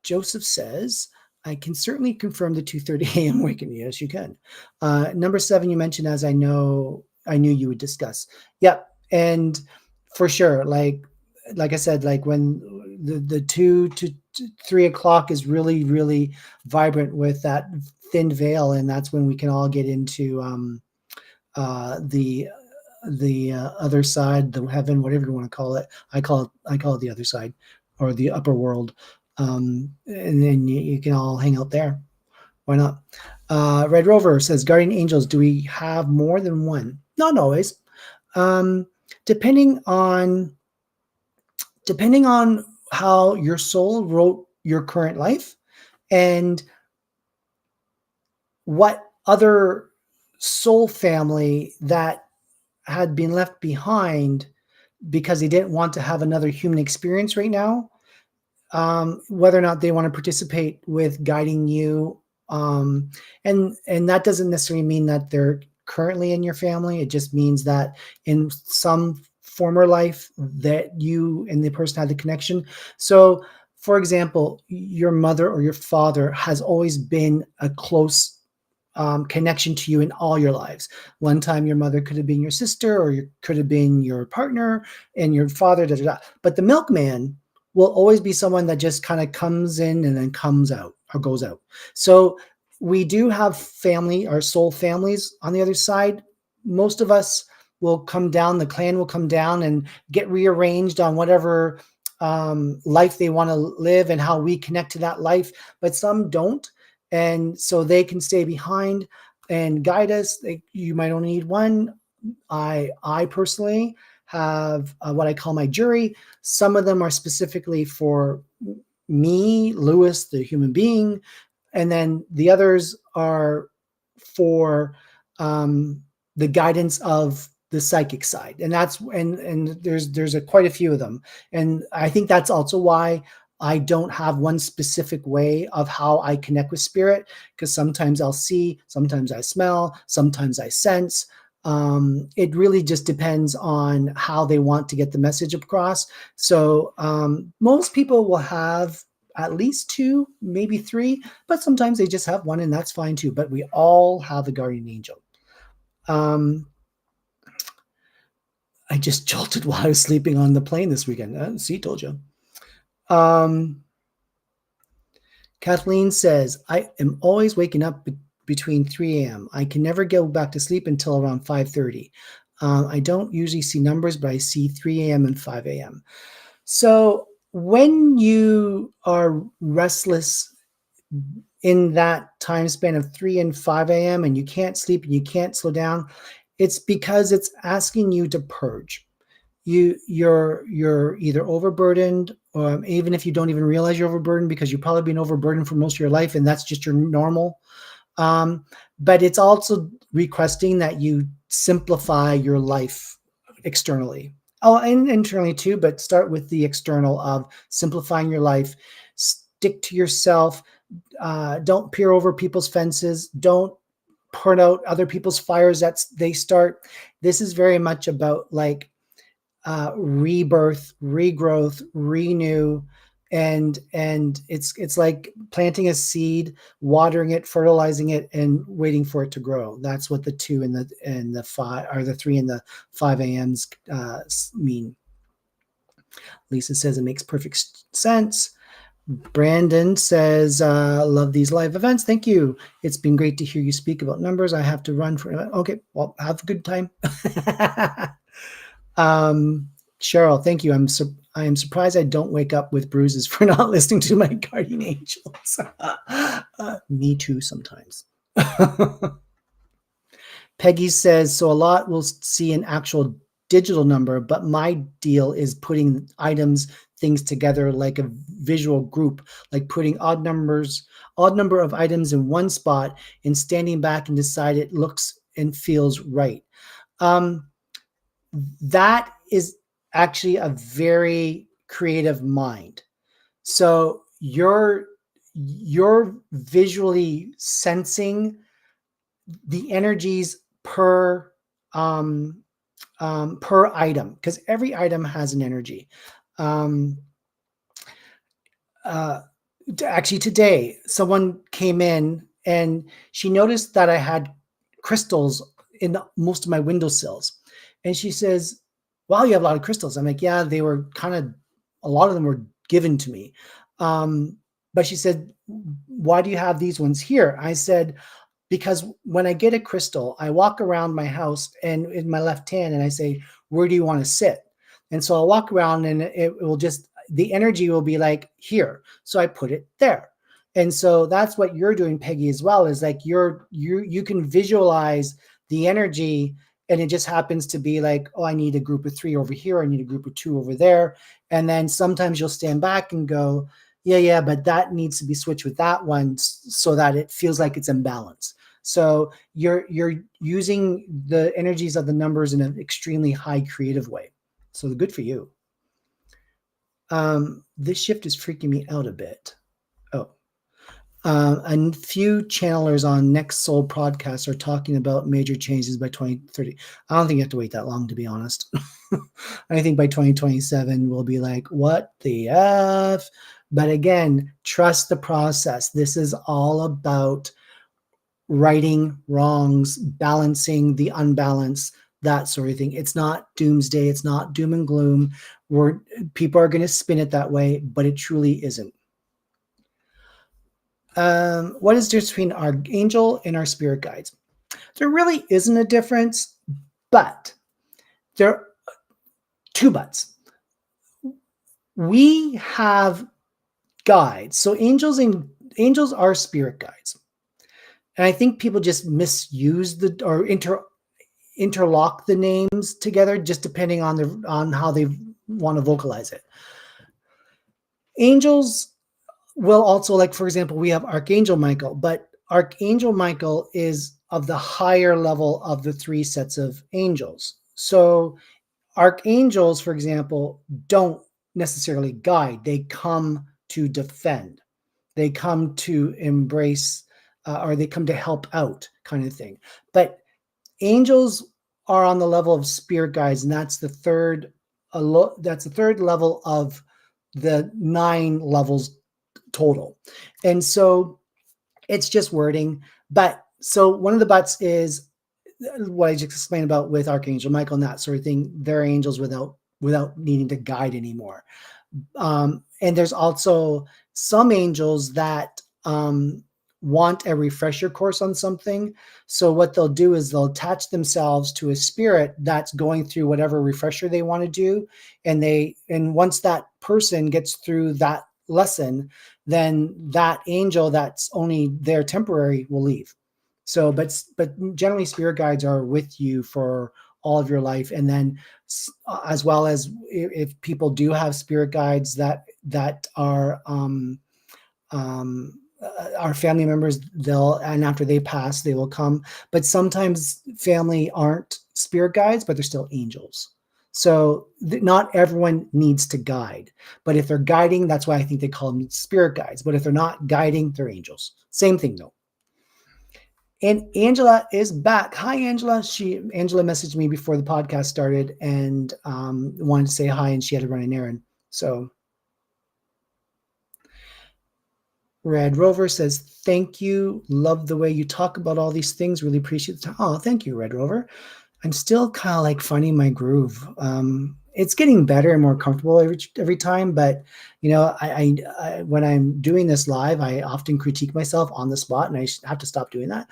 Joseph says, I can certainly confirm the 2:30 a.m. waking. Yes, you can. Number 7, you mentioned, as I knew you would discuss. Yep. And for sure, like I said, like when the 2 to 3 o'clock is really, really vibrant with that thin veil, and that's when we can all get into the other side, the heaven, whatever you want to call it. I call it the other side, or the upper world, and then you can all hang out there. Why not? Red Rover says, guardian angels, do we have more than one? Not always. Um, depending on how your soul wrote your current life, and what other soul family that had been left behind because they didn't want to have another human experience right now, whether or not they want to participate with guiding you. And that doesn't necessarily mean that they're currently in your family. It just means that in some former life that you and the person had the connection. So, for example, your mother or your father has always been a close connection to you in all your lives. One time your mother could have been your sister, or could have been your partner, and your father, da, da, da. But the milkman will always be someone that just kind of comes in and then comes out or goes out. So we do have family, our soul families on the other side. Most of us will come down, the clan will come down and get rearranged on whatever life they want to live and how we connect to that life, but some don't. And so they can stay behind and guide us. You might only need one. I personally have what I call my jury. Some of them are specifically for me, Lewis, the human being, and then the others are for the guidance of the psychic side. And there's quite a few of them. And I think that's also why I don't have one specific way of how I connect with spirit, because sometimes I'll see, sometimes I smell, sometimes I sense. It really just depends on how they want to get the message across. So most people will have at least two, maybe three, but sometimes they just have one, and that's fine too. But we all have a guardian angel. I just jolted while I was sleeping on the plane this weekend. See, told you. Kathleen says, I am always waking up between 3 a.m. I can never go back to sleep until around 5:30. I don't usually see numbers, but I see 3 a.m. and 5 a.m. So when you are restless in that time span of 3 and 5 a.m. and you can't sleep and you can't slow down, it's because it's asking you to purge. You're either overburdened, or even if you don't even realize you're overburdened, because you've probably been overburdened for most of your life and that's just your normal. But it's also requesting that you simplify your life externally. Oh, and internally too, but start with the external of simplifying your life. Stick to yourself. Don't peer over people's fences. Don't put out other people's fires that they start. This is very much about like rebirth, regrowth, renew, and it's like planting a seed, watering it, fertilizing it, and waiting for it to grow. That's what the 2 and the 5, or the 3 and the 5 a.m.s mean. Lisa says it makes perfect sense. Brandon says, love these live events. Thank you. It's been great to hear you speak about numbers. I have to run for it. Okay, well, have a good time. Cheryl, thank you. I am surprised I don't wake up with bruises for not listening to my guardian angels. Me too sometimes. Peggy says, so a lot will see an actual digital number, but my deal is putting items, things together like a visual group, like putting odd number of items in one spot and standing back and decide it looks and feels right. That is actually a very creative mind. So you're visually sensing the energies per item, because every item has an energy. Actually, today someone came in and she noticed that I had crystals in most of my windowsills, and she says, wow, you have a lot of crystals. I'm like, yeah, they were a lot of them were given to me. But she said, why do you have these ones here? I said, because when I get a crystal, I walk around my house and in my left hand and I say, where do you want to sit? And so I'll walk around and it will just, the energy will be like here. So I put it there. And so that's what you're doing, Peggy, as well, is like you can visualize the energy, and it just happens to be like, oh, I need a group of 3 over here. I need a group of 2 over there. And then sometimes you'll stand back and go, yeah, but that needs to be switched with that one so that it feels like it's in balance. So you're using the energies of the numbers in an extremely high creative way. So good for you. This shift is freaking me out a bit. Oh, a few channelers on Next Soul podcast are talking about major changes by 2030. I don't think you have to wait that long, to be honest. I think by 2027, we'll be like, what the F? But again, trust the process. This is all about righting wrongs, balancing the unbalance, that sort of thing. It's not doomsday. It's not doom and gloom. People are going to spin it that way, but it truly isn't. What is the difference between our angel and our spirit guides? There really isn't a difference, but there are 2 buts. We have guides. So angels are spirit guides. And I think people just misuse or interlock the names together, just depending on how they want to vocalize it. Angels will also, like, for example, we have Archangel Michael, but Archangel Michael is of the higher level of the 3 sets of angels. So archangels, for example, don't necessarily guide. They come to defend. They come to embrace, or they come to help out, kind of thing. But angels are on the level of spirit guides, and that's the third level of the 9 levels total. And so it's just wording. But so one of the buts is what I just explained about with Archangel Michael and that sort of thing. They're angels without needing to guide anymore. And there's also some angels that want a refresher course on something. So what they'll do is they'll attach themselves to a spirit that's going through whatever refresher they want to do. And once that person gets through that lesson, then that angel that's only there temporary will leave. So, but generally spirit guides are with you for all of your life. And then as well as if people do have spirit guides that are family members, and after they pass, they will come. But sometimes family aren't spirit guides, but they're still angels. So not everyone needs to guide, but if they're guiding, that's why I think they call them spirit guides. But if they're not guiding, they're angels. Same thing though. And Angela is back. Hi, Angela. Angela messaged me before the podcast started and wanted to say hi, and she had to run an errand. So Red Rover says, thank you. Love the way you talk about all these things. Really appreciate the time. Oh, thank you, Red Rover. I'm still kind of like finding my groove. It's getting better and more comfortable every time. But, I when I'm doing this live, I often critique myself on the spot, and I have to stop doing that.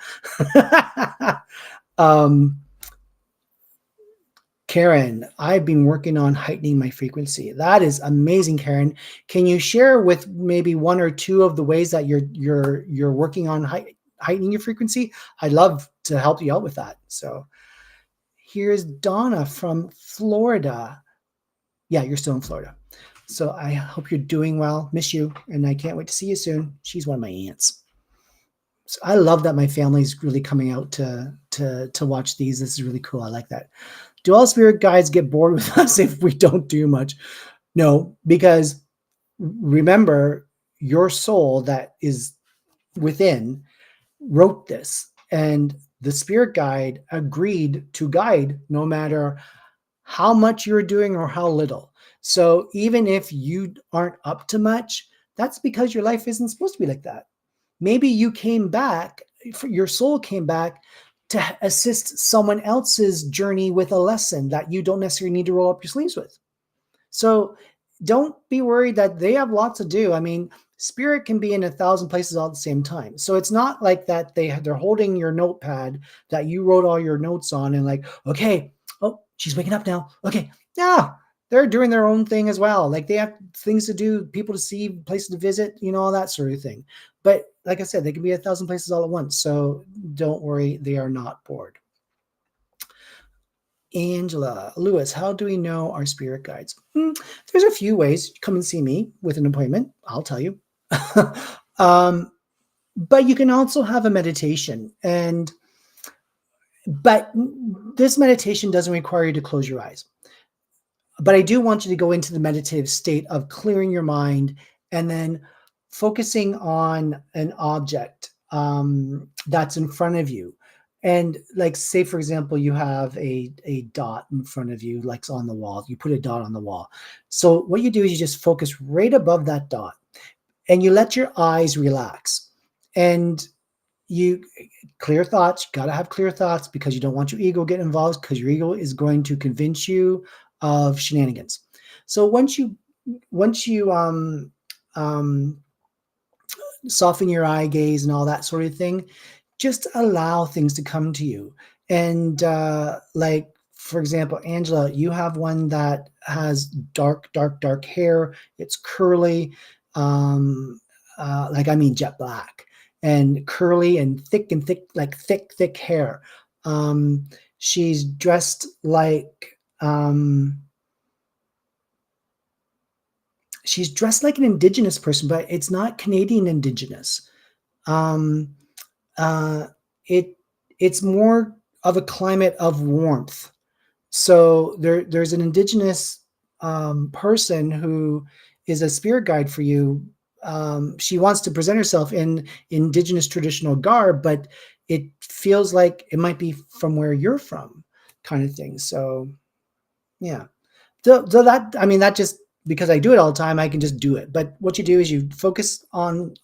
Karen, I've been working on heightening my frequency. That is amazing, Karen. Can you share with maybe 1 or 2 of the ways that you're working on heightening your frequency? I'd love to help you out with that. So here's Donna from Florida. Yeah, you're still in Florida. So I hope you're doing well. Miss you, and I can't wait to see you soon. She's one of my aunts. So I love that my family's really coming out to watch these. This is really cool. I like that. Do all spirit guides get bored with us if we don't do much? No, because remember, your soul that is within wrote this, and the spirit guide agreed to guide no matter how much you're doing or how little. So even if you aren't up to much, that's because your life isn't supposed to be like that. Maybe you came back, your soul came back to assist someone else's journey with a lesson that you don't necessarily need to roll up your sleeves with. So don't be worried that they have lots to do. I mean, spirit can be in 1,000 places all at the same time. So it's not like that they're holding your notepad that you wrote all your notes on and like, okay, oh, she's waking up now. Okay. Yeah. They're doing their own thing as well. Like they have things to do, people to see, places to visit, all that sort of thing. But like I said, they can be 1,000 places all at once. So don't worry, they are not bored. Angela, Lewis, how do we know our spirit guides? There's a few ways. Come and see me with an appointment. I'll tell you. um, but you can also have a meditation, but this meditation doesn't require you to close your eyes. But I do want you to go into the meditative state of clearing your mind and then focusing on an object that's in front of you. And like, say, for example, you have a dot in front of you, like on the wall. You put a dot on the wall. So what you do is you just focus right above that dot and you let your eyes relax. And you clear thoughts. You got to have clear thoughts because you don't want your ego get involved, because your ego is going to convince you of shenanigans. So once you soften your eye gaze and all that sort of thing, just allow things to come to you. And like, for example, Angela, you have one that has dark hair. It's curly, like, I mean, jet black and curly and thick, like thick hair. She's dressed like an indigenous person, but it's not Canadian indigenous. Um, uh, it's more of a climate of warmth. So there's an indigenous person who is a spirit guide for you. She wants to present herself in indigenous traditional garb, but it feels like it might be from where you're from, kind of thing. So yeah. So that, I mean, that just, because I do it all the time, I can just do it. But what you do is you focus on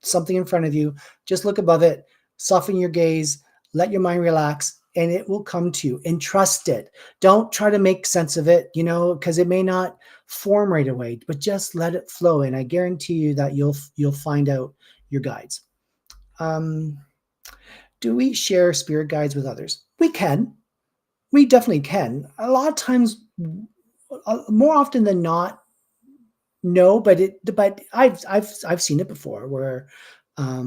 something in front of you, just look above it, soften your gaze, let your mind relax, and it will come to you. And trust it. Don't try to make sense of it, because it may not form right away, but just let it flow. And I guarantee you that you'll find out your guides. Do we share spirit guides with others? We can. We definitely can. A lot of times, more often than not, no, but I've seen it before where I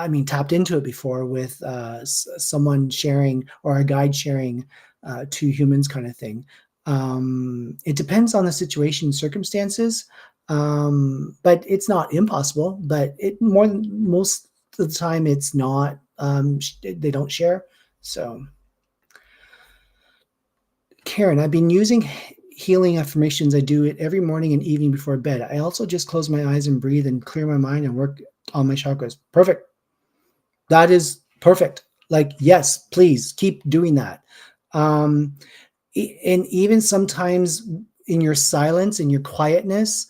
mean, tapped into it before with someone sharing, or a guide sharing two humans, kind of thing. It depends on the situation and circumstances, but it's not impossible. But most of the time, it's not. They don't share. So, Karen, I've been using healing affirmations. I do it every morning and evening before bed. I also just close my eyes and breathe and clear my mind and work on my chakras. Perfect. That is perfect. Like, yes, please keep doing that. And even sometimes in your silence, in your quietness,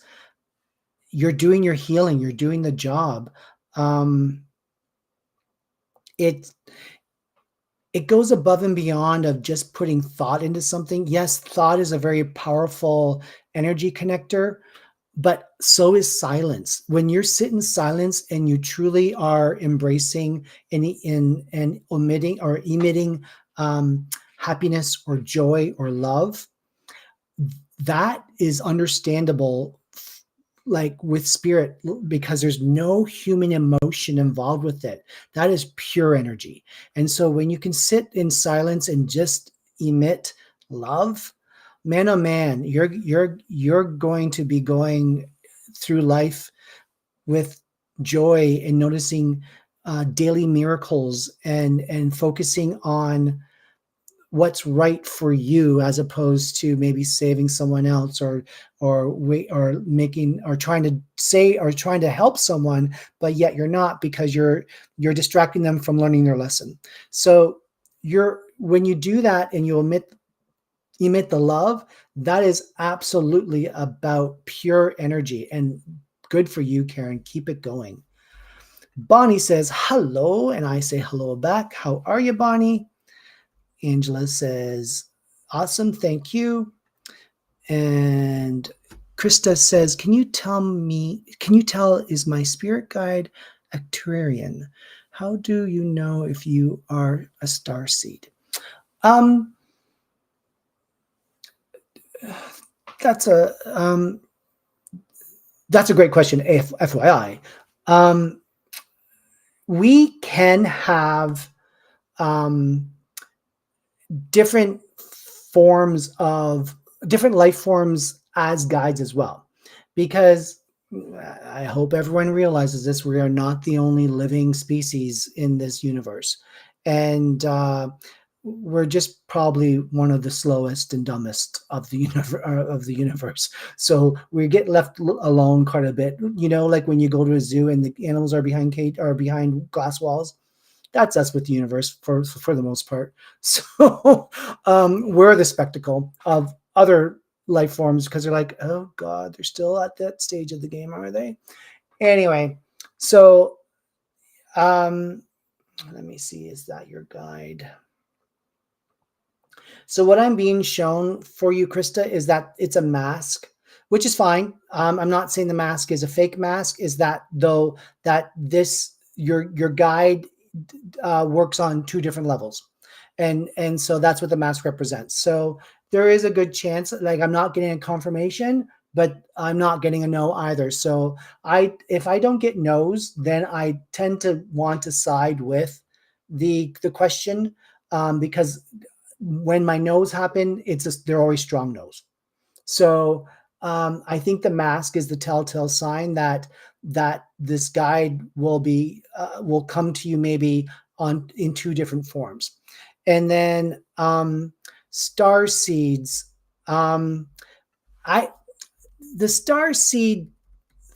you're doing your healing, you're doing the job. It goes above and beyond of just putting thought into something. Yes, thought is a very powerful energy connector, but so is silence. When you're sitting in silence and you truly are embracing and omitting or emitting happiness or joy or love, that is understandable, like with spirit, because there's no human emotion involved with it. That is pure energy. And so when you can sit in silence and just emit love, man, oh man, you're going to be going through life with joy and noticing daily miracles and focusing on what's right for you, as opposed to maybe saving someone else or making, or trying to say, or trying to help someone, but yet you're not, because you're distracting them from learning their lesson. So when you do that and you emit the love, that is absolutely about pure energy, and good for you, Karen. Keep it going. Bonnie says hello, and I say hello back. How are you, Bonnie? Angela says, awesome, thank you. And Krista says, can you tell, is my spirit guide Actuarian? How do you know if you are a star seed? That's a great question, FYI. We can have different different life forms as guides as well, because I hope everyone realizes this: we are not the only living species in this universe, and we're just probably one of the slowest and dumbest of the universe. So we get left alone quite a bit. Like when you go to a zoo and the animals are behind glass walls. That's us with the universe for the most part. So we're the spectacle of other life forms because they're like, oh God, they're still at that stage of the game, are they? Anyway, so let me see, is that your guide? So what I'm being shown for you, Krista, is that it's a mask, which is fine. I'm not saying the mask is a fake mask. Is that though that this your guide works on two different levels, and so that's what the mask represents. So there is a good chance, like I'm not getting a confirmation, but I'm not getting a no either. So if I don't get no's, then I tend to want to side with the question, because when my no's happen, they're always strong no's. So I think the mask is the telltale sign that this guide will come to you maybe in two different forms. And then star seeds. I The star seed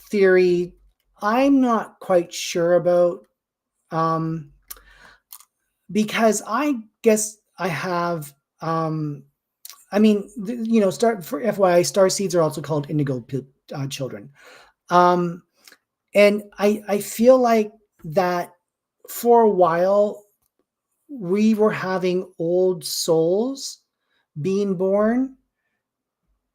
theory, I'm not quite sure about, because I guess I have. I mean, for FYI, star seeds are also called indigo children. And I feel like that for a while we were having old souls being born,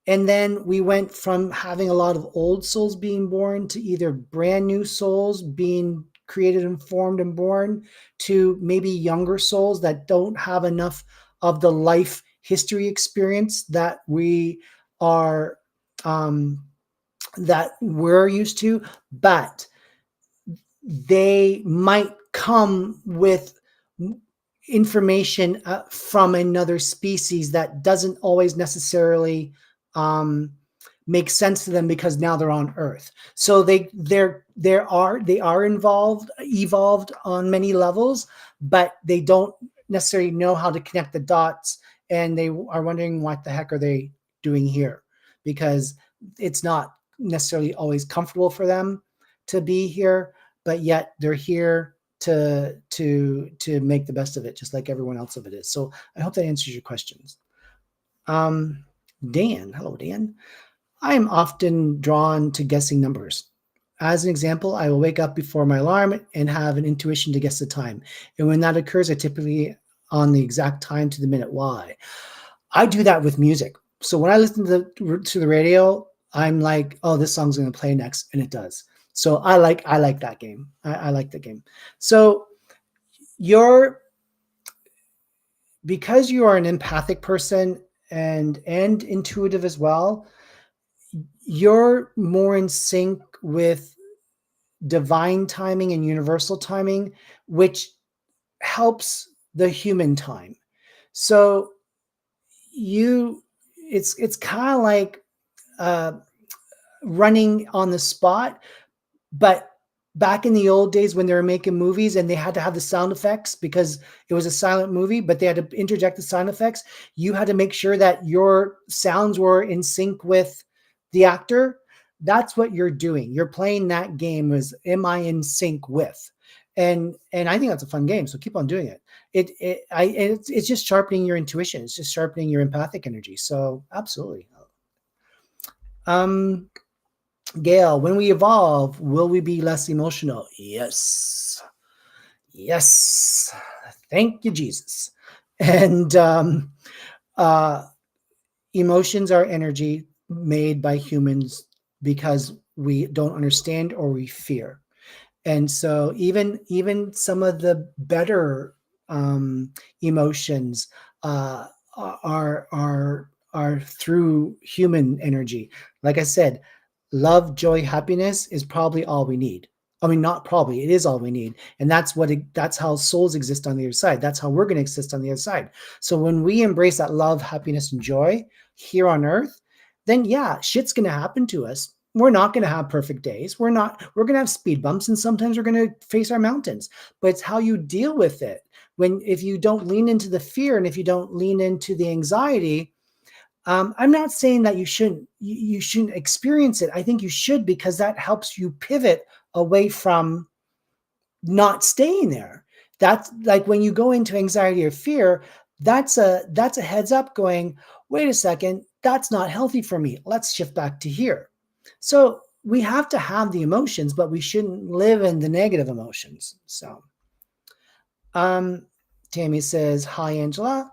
and then we went from having a lot of old souls being born to either brand new souls being created and formed and born, to maybe younger souls that don't have enough of the life history experience that are that we're used to, but they might come with information from another species that doesn't always necessarily make sense to them because now they're on Earth. So they are evolved on many levels, but they don't necessarily know how to connect the dots, and they are wondering what the heck are they doing here, because it's not necessarily always comfortable for them to be here, but yet they're here to make the best of it, just like everyone else of it is. So I hope that answers your questions. Dan, hello, Dan. I am often drawn to guessing numbers. As an example, I will wake up before my alarm and have an intuition to guess the time. And when that occurs, I typically on the exact time to the minute. Why? I do that with music. So when I listen to the radio, I'm like, oh, this song's going to play next, and it does. So I like that game. I like the game. So because you are an empathic person and intuitive as well, you're more in sync with divine timing and universal timing, which helps the human time. So it's kind of like running on the spot, but back in the old days when they were making movies and they had to have the sound effects because it was a silent movie, but they had to interject the sound effects, you had to make sure that your sounds were in sync with the actor. That's what you're doing. You're playing that game as, am I in sync with? And I think that's a fun game. So keep on doing it. It's just sharpening your intuition. It's just sharpening your empathic energy. So absolutely. Gail, when we evolve, will we be less emotional? Yes. Thank you, Jesus. And emotions are energy made by humans because we don't understand or we fear. And so even some of the better emotions uh, are through human energy. Like I said, love, joy, happiness is probably all we need. I mean, not probably, it is all we need. And that's how souls exist on the other side. That's how we're going to exist on the other side. So when we embrace that love, happiness, and joy here on earth, then yeah, shit's going to happen to us. We're not going to have perfect days. We're going to have speed bumps, and sometimes we're going to face our mountains, but it's how you deal with it. If you don't lean into the fear, and if you don't lean into the anxiety, I'm not saying that you shouldn't experience it. I think you should, because that helps you pivot away from not staying there. That's like when you go into anxiety or fear, that's a heads up going, wait a second, that's not healthy for me. Let's shift back to here. So we have to have the emotions, but we shouldn't live in the negative emotions. So um Tammy says, hi, Angela.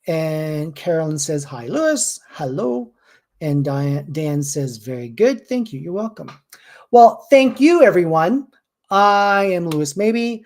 And Carolyn says, hi, Lewis. Hello. And Dan says, very good. Thank you. You're welcome. Well, thank you, everyone. I am Lewis Maybe.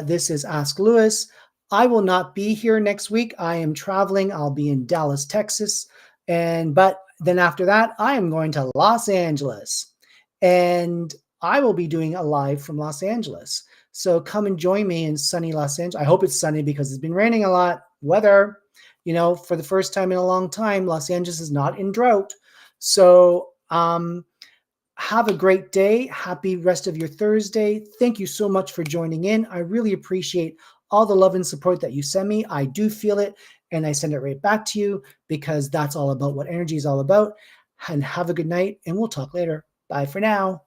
This is Ask Lewis. I will not be here next week. I am traveling. I'll be in Dallas, Texas. But then after that, I am going to Los Angeles. And I will be doing a live from Los Angeles. So come and join me in sunny Los Angeles. I hope it's sunny because it's been raining a lot. Weather, for the first time in a long time, Los Angeles is not in drought. So have a great day. Happy rest of your Thursday. Thank you so much for joining in. I really appreciate all the love and support that you send me. I do feel it, and I send it right back to you, because that's all about what energy is all about. And have a good night, and we'll talk later. Bye for now.